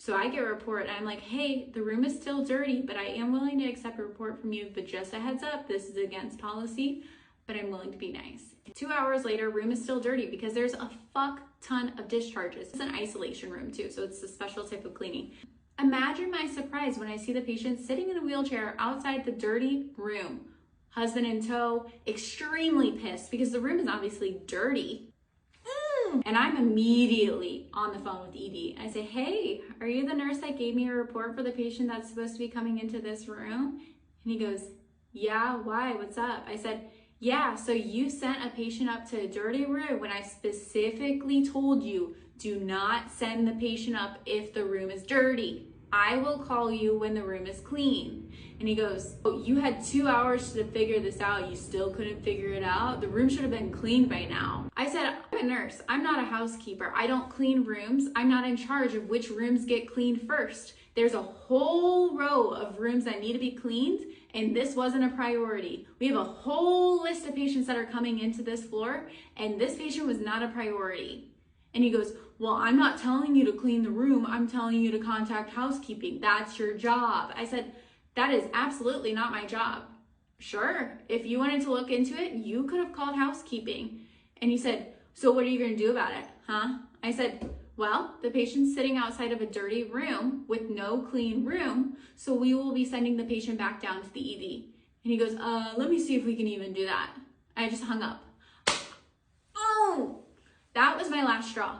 So I get a report and I'm like, hey, the room is still dirty, but I am willing to accept a report from you, but just a heads up, this is against policy, but I'm willing to be nice. 2 hours later, room is still dirty because there's a fuck ton of discharges. It's an isolation room too, so it's a special type of cleaning. Imagine my surprise when I see the patient sitting in a wheelchair outside the dirty room, husband in tow, extremely pissed because the room is obviously dirty. And I'm immediately on the phone with ED. I say, hey, are you the nurse that gave me a report for the patient that's supposed to be coming into this room? And he goes, yeah, why? What's up? I said, yeah, so you sent a patient up to a dirty room when I specifically told you, do not send the patient up if the room is dirty. I will call you when the room is clean. And he goes, oh, you had 2 hours to figure this out. You still couldn't figure it out? The room should have been cleaned by now. I said, I'm a nurse. I'm not a housekeeper. I don't clean rooms. I'm not in charge of which rooms get cleaned first. There's a whole row of rooms that need to be cleaned, and this wasn't a priority. We have a whole list of patients that are coming into this floor, and this patient was not a priority. And he goes, well, I'm not telling you to clean the room. I'm telling you to contact housekeeping. That's your job. I said, that is absolutely not my job. Sure, if you wanted to look into it, you could have called housekeeping. And he said, so what are you going to do about it, huh? I said, well, the patient's sitting outside of a dirty room with no clean room, so we will be sending the patient back down to the ED. And he goes, let me see if we can even do that. I just hung up. Oh, that was my last straw.